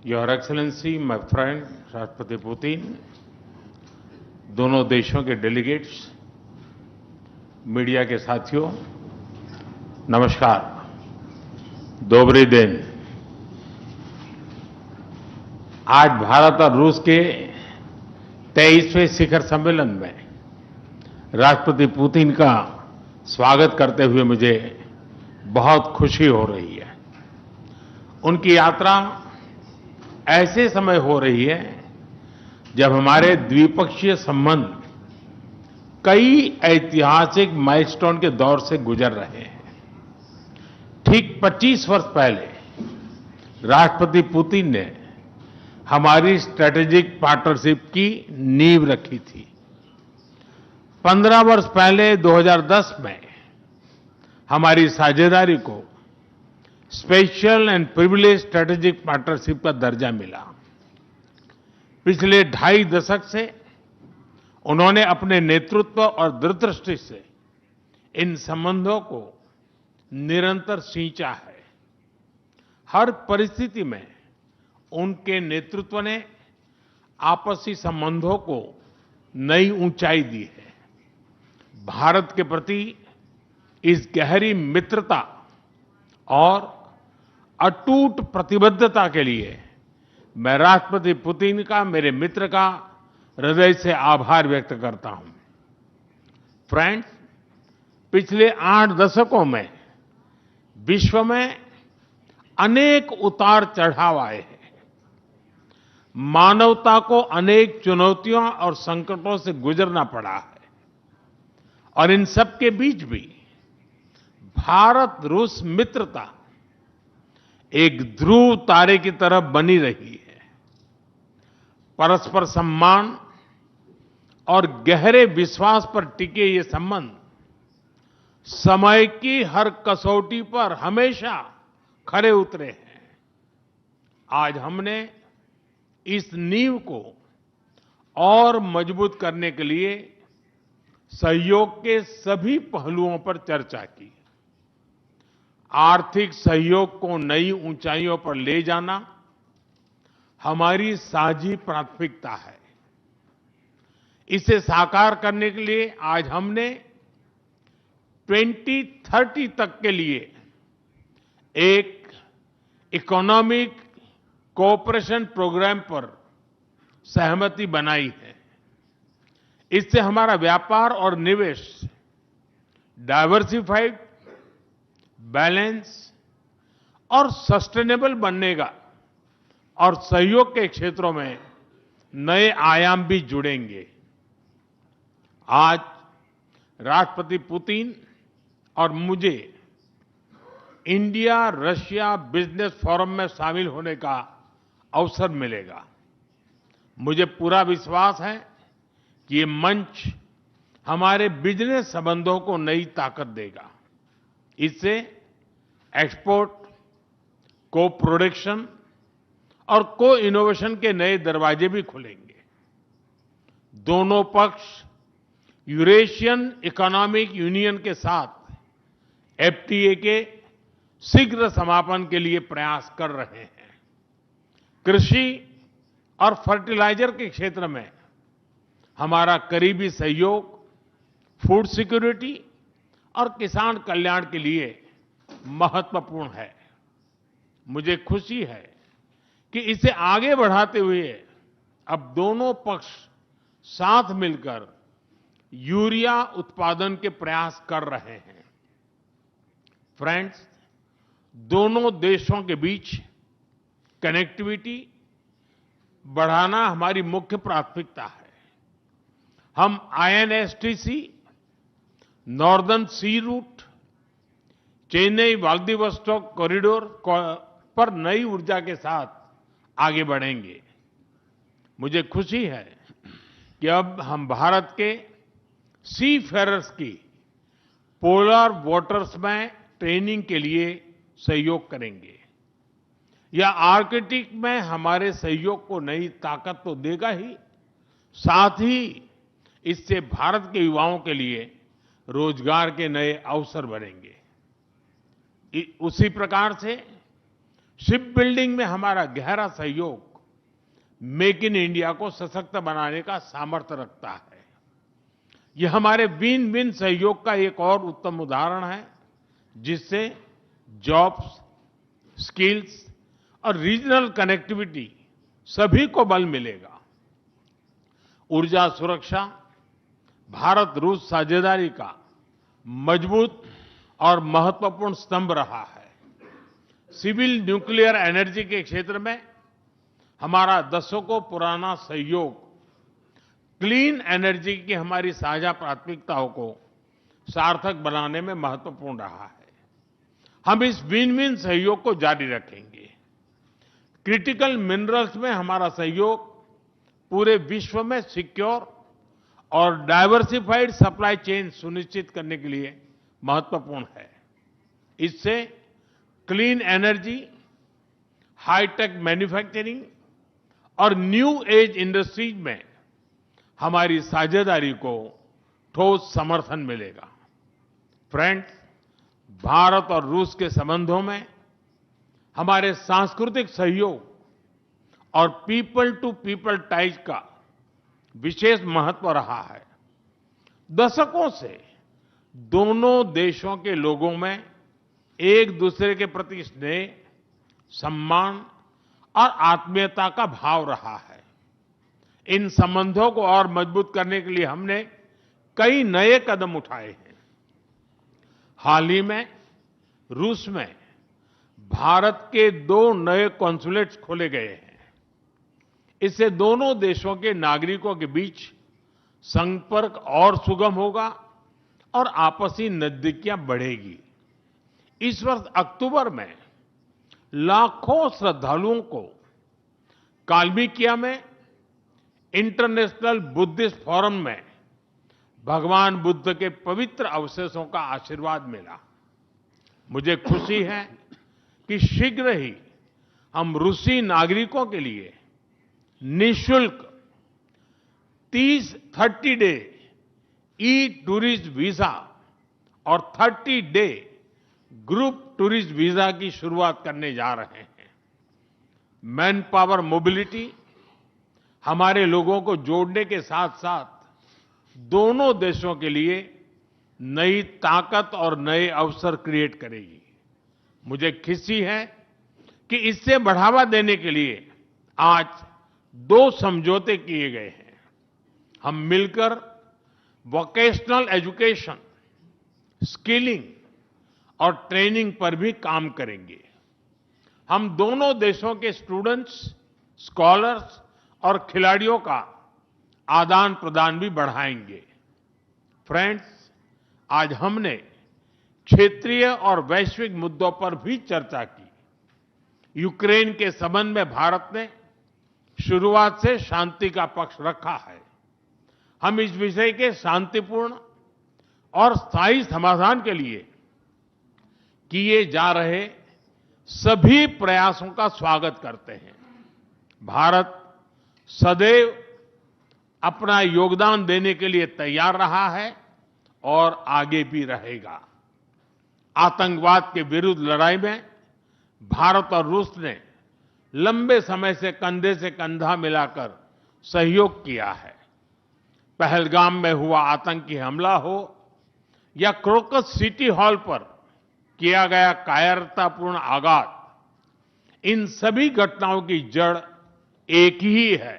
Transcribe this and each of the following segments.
Your excellency, my friend राष्ट्रपति Putin, दोनों देशों के डेलीगेट्स, मीडिया के साथियों, नमस्कार। दोबरी दिन। आज भारत और रूस के 23वें शिखर सम्मेलन में राष्ट्रपति पुतिन का स्वागत करते हुए मुझे बहुत खुशी हो रही है। उनकी यात्रा ऐसे समय हो रही है जब हमारे द्विपक्षीय संबंध कई ऐतिहासिक माइलस्टोन के दौर से गुजर रहे हैं। ठीक 25 वर्ष पहले राष्ट्रपति पुतिन ने हमारी स्ट्रेटेजिक पार्टनरशिप की नींव रखी थी। 15 वर्ष पहले 2010 में हमारी साझेदारी को special and privilege strategic partnership का दर्जा मिला। पिछले 2.5 दशक से उन्होंने अपने नेतृत्व और दूरदृष्टि से इन संबंधों को निरंतर सींचा है। हर परिस्थिति में उनके नेतृत्व ने आपसी संबंधों को नई ऊंचाई दी है। भारत के प्रति इस गहरी मित्रता और अटूट प्रतिबद्धता के लिए मैं राष्ट्रपति पुतिन का, मेरे मित्र का हृदय से आभार व्यक्त करता हूं। फ्रेंड्स, पिछले 8 दशकों में विश्व में अनेक उतार चढ़ाव आए हैं। मानवता को अनेक चुनौतियों और संकटों से गुजरना पड़ा है और इन सब के बीच भी भारत रूस मित्रता एक ध्रुव तारे की तरह बनी रही है। परस्पर सम्मान और गहरे विश्वास पर टिके ये संबंध समय की हर कसौटी पर हमेशा खरे उतरे हैं। आज हमने इस नींव को और मजबूत करने के लिए सहयोग के सभी पहलुओं पर चर्चा की। आर्थिक सहयोग को नई ऊंचाइयों पर ले जाना हमारी साझी प्राथमिकता है। इसे साकार करने के लिए आज हमने 2030 तक के लिए एक इकोनॉमिक कोऑपरेशन प्रोग्राम पर सहमति बनाई है। इससे हमारा व्यापार और निवेश डाइवर्सिफाइड, बैलेंस और सस्टेनेबल बनेगा और सहयोग के क्षेत्रों में नए आयाम भी जुड़ेंगे। आज राष्ट्रपति पुतिन और मुझे इंडिया रशिया बिजनेस फोरम में शामिल होने का अवसर मिलेगा। मुझे पूरा विश्वास है कि ये मंच हमारे बिजनेस संबंधों को नई ताकत देगा। इससे एक्सपोर्ट, को प्रोडक्शन और को इनोवेशन के नए दरवाजे भी खुलेंगे। दोनों पक्ष यूरेशियन इकोनॉमिक यूनियन के साथ एफटीए के शीघ्र समापन के लिए प्रयास कर रहे हैं। कृषि और फर्टिलाइजर के क्षेत्र में हमारा करीबी सहयोग फूड सिक्योरिटी और किसान कल्याण के लिए महत्वपूर्ण है। मुझे खुशी है कि इसे आगे बढ़ाते हुए अब दोनों पक्ष साथ मिलकर यूरिया उत्पादन के प्रयास कर रहे हैं। फ्रेंड्स, दोनों देशों के बीच कनेक्टिविटी बढ़ाना हमारी मुख्य प्राथमिकता है। हम आईएनएसटीसी, नॉर्दर्न सी रूट, चेन्नई व्लादिवोस्टोक कॉरिडोर पर नई ऊर्जा के साथ आगे बढ़ेंगे। मुझे खुशी है कि अब हम भारत के सी फेरर्स की पोलर वाटर्स में ट्रेनिंग के लिए सहयोग करेंगे। यह आर्कटिक में हमारे सहयोग को नई ताकत तो देगा ही, साथ ही इससे भारत के युवाओं के लिए रोजगार के नए अवसर बनेंगे। उसी प्रकार से शिप बिल्डिंग में हमारा गहरा सहयोग मेक इन इंडिया को सशक्त बनाने का सामर्थ्य रखता है। यह हमारे विन विन सहयोग का एक और उत्तम उदाहरण है, जिससे जॉब्स, स्किल्स और रीजनल कनेक्टिविटी सभी को बल मिलेगा। ऊर्जा सुरक्षा भारत रूस साझेदारी का मजबूत और महत्वपूर्ण स्तंभ रहा है। सिविल न्यूक्लियर एनर्जी के क्षेत्र में हमारा दशकों पुराना सहयोग क्लीन एनर्जी की हमारी साझा प्राथमिकताओं को सार्थक बनाने में महत्वपूर्ण रहा है। हम इस विन विन सहयोग को जारी रखेंगे। क्रिटिकल मिनरल्स में हमारा सहयोग पूरे विश्व में सिक्योर और डाइवर्सिफाइड सप्लाई चेन सुनिश्चित करने के लिए महत्वपूर्ण है। इससे क्लीन एनर्जी, हाईटेक मैन्युफैक्चरिंग और न्यू एज इंडस्ट्रीज में हमारी साझेदारी को ठोस समर्थन मिलेगा। फ्रेंड्स, भारत और रूस के संबंधों में हमारे सांस्कृतिक सहयोग और पीपल टू पीपल टाइज का विशेष महत्व रहा है। दशकों से दोनों देशों के लोगों में एक दूसरे के प्रति स्नेह, सम्मान और आत्मीयता का भाव रहा है। इन संबंधों को और मजबूत करने के लिए हमने कई नए कदम उठाए हैं। हाल ही में रूस में भारत के 2 नए कॉन्सुलेट्स खोले गए हैं। इससे दोनों देशों के नागरिकों के बीच संपर्क और सुगम होगा और आपसी नजदीकियां बढ़ेगी। इस वर्ष अक्टूबर में लाखों श्रद्धालुओं को काल्मिकिया में इंटरनेशनल बुद्धिस्ट फोरम में भगवान बुद्ध के पवित्र अवशेषों का आशीर्वाद मिला। मुझे खुशी है कि शीघ्र ही हम रूसी नागरिकों के लिए निःशुल्क 30 डे ई टूरिस्ट वीजा और 30 डे ग्रुप टूरिस्ट वीजा की शुरुआत करने जा रहे हैं। मैन पावर मोबिलिटी हमारे लोगों को जोड़ने के साथ साथ दोनों देशों के लिए नई ताकत और नए अवसर क्रिएट करेगी। मुझे खुशी है कि इससे बढ़ावा देने के लिए आज 2 समझौते किए गए हैं। हम मिलकर वोकेशनल एजुकेशन, स्किलिंग और ट्रेनिंग पर भी काम करेंगे। हम दोनों देशों के स्टूडेंट्स, स्कॉलर्स और खिलाड़ियों का आदान प्रदान भी बढ़ाएंगे। फ्रेंड्स, आज हमने क्षेत्रीय और वैश्विक मुद्दों पर भी चर्चा की। यूक्रेन के संबंध में भारत ने शुरुआत से शांति का पक्ष रखा है। हम इस विषय के शांतिपूर्ण और स्थायी समाधान के लिए किए जा रहे सभी प्रयासों का स्वागत करते हैं। भारत सदैव अपना योगदान देने के लिए तैयार रहा है और आगे भी रहेगा। आतंकवाद के विरुद्ध लड़ाई में भारत और रूस ने लंबे समय से कंधा मिलाकर सहयोग किया है। पहलगाम में हुआ आतंकी हमला हो या क्रोकस सिटी हॉल पर किया गया कायरतापूर्ण आघात, इन सभी घटनाओं की जड़ एक ही है।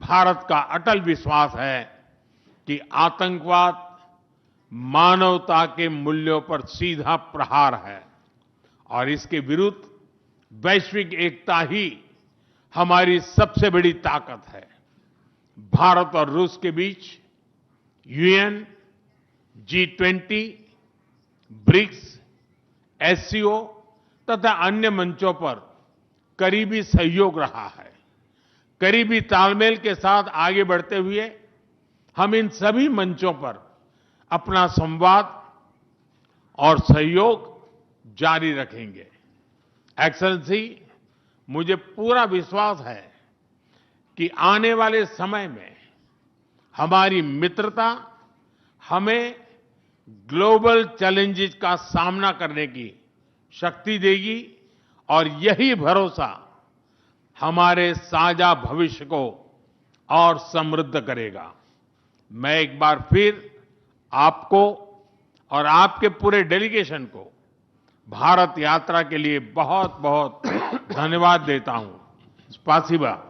भारत का अटल विश्वास है कि आतंकवाद मानवता के मूल्यों पर सीधा प्रहार है और इसके विरुद्ध वैश्विक एकता ही हमारी सबसे बड़ी ताकत है। भारत और रूस के बीच यूएन, G20, ब्रिक्स, एससीओ तथा अन्य मंचों पर करीबी सहयोग रहा है। करीबी तालमेल के साथ आगे बढ़ते हुए हम इन सभी मंचों पर अपना संवाद और सहयोग जारी रखेंगे। एक्सेलेंसी, मुझे पूरा विश्वास है कि आने वाले समय में हमारी मित्रता हमें ग्लोबल चैलेंजेस का सामना करने की शक्ति देगी और यही भरोसा हमारे साझा भविष्य को और समृद्ध करेगा। मैं एक बार फिर आपको और आपके पूरे डेलीगेशन को भारत यात्रा के लिए बहुत बहुत धन्यवाद देता हूं। स्पासिबा।